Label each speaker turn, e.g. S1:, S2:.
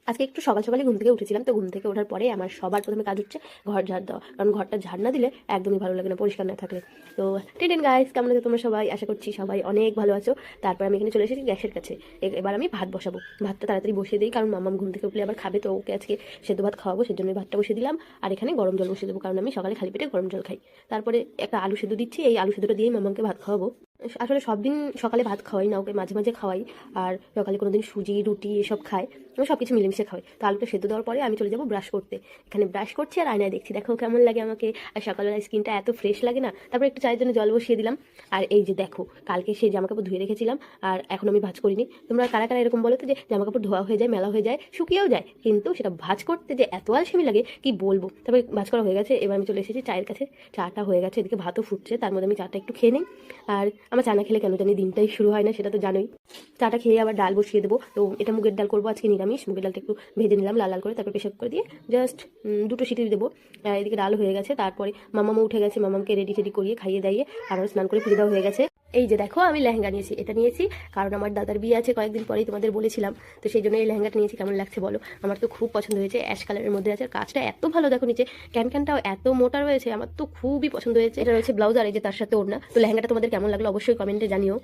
S1: আজকে একটু সকাল সকালে ঘুম থেকে উঠেছিলাম, তো ঘুম থেকে ওঠার পরে আমার সবার প্রথমে কাজ হচ্ছে ঘর ঝাড় দেওয়া, কারণ ঘরটা ঝাড় না দিলে একদমই ভালো লাগে না পরিষ্কার না থাকলে। তো টেন গাইস, কেমন আছো তোমরা সবাই? আশা করছি সবাই অনেক ভালো আছো। তারপর আমি এখানে চলে এসেছি গ্যাসের কাছে। এবার আমি ভাত বসাবো। ভাতটা তাড়াতাড়ি বসিয়ে দিই, কারণ মাম্মাম ঘুম থেকে উঠলে আবার খাবে, তো ওকে আজকে সেদ্ধ ভাত খাওয়াবো, সেজন্য ভাতটা বসিয়ে দিলাম। আর এখানে গরম জল বসিয়ে দেবো, কারণ আমি সকালে খালি পেটে গরম জল খাই। তারপরে একটা আলু সেদ্ধ দিচ্ছি, এই আলু সেদ্ধটা দিয়েই মাম্মামকে ভাত খাওয়াবো। আসলে সব দিন সকালে ভাত খাওয়াই না, ওকে মাঝে মাঝে খাওয়াই। আর সকালে কোনোদিন সুজি রুটি এসব খায়, আমি সব কিছু মিলেমিশে খাওয়াই। তো আলুটা সেদ্ধ দেওয়ার পরে আমি চলে যাবো ব্রাশ করতে। এখানে ব্রাশ করছি আর আয়নায় দেখছি দেখো কেমন লাগে আমাকে। আর সকালবেলা স্কিনটা এত ফ্রেশ লাগে না। তারপর একটু চায়ের জন্য জল বসিয়ে দিলাম। আর এই যে দেখো, কালকে সেই জামাকাপড় ধুয়ে রেখেছিলাম আর এখন আমি ভাঁজ করিনি। তোমরা কারা কারা এরকম বলো তো, যে জামাকাপড় ধোয়া হয়ে যায়, মেলা হয়ে যায়, শুকিয়েও যায়, কিন্তু সেটা ভাঁজ করতে যে এত আলসেমি লাগে কি বলবো। তারপরে ভাঁজ করা হয়ে গেছে, এবার আমি চলে এসেছি চায়ের কাছে। চাটা হয়ে গেছে, এদিকে ভাতও ফুটছে, তার মধ্যে আমি চাটা একটু খেয়ে নিই। আর আমার চা না খেলে কেন জানি দিনটাই শুরু হয় না, সেটা তো জানোই। চাটা খেয়ে আবার ডাল বসিয়ে দেবো। তো এটা মুগের ডাল করবো আজকে, নিরামিষ। মুগের ডালটা একটু ভেজে নিলাম লাল লাল করে, তারপর প্রেসার করে দিয়ে জাস্ট দুটো সিটি দেবো। এদিকে ডাল হয়ে গেছে, তারপরে মামামা উঠে গেছে, মামামকে রেডি টেডি করিয়ে খাইয়ে দাইয়ে আমার স্নান করে পুজো দেওয়া হয়ে গেছে। এই যে দেখো, আমি লেহেঙ্গা নিয়েছি, এটা নিয়েছি কারণ আমার দাদার বিয়ে আছে কয়েকদিন পরেই, তোমাদের বলেছিলাম। তো সেই জন্য এই লেহেঙ্গাটা নিয়েছি। কেমন লাগছে বলো? আমার তো খুব পছন্দ হয়েছে, অ্যাশ কালারের মধ্যে আছে, আর কাজটা এত ভালো, দেখো নিচে ক্যানটাও এত মোটা রয়েছে, আমার তো খুবই পছন্দ হয়েছে। এটা রয়েছে ব্লাউজ, আর এই যে তার সাথে ওড়না। তো লেহেঙ্গাটা তোমাদের কেমন লাগলো অবশ্যই কমেন্টে জানিও।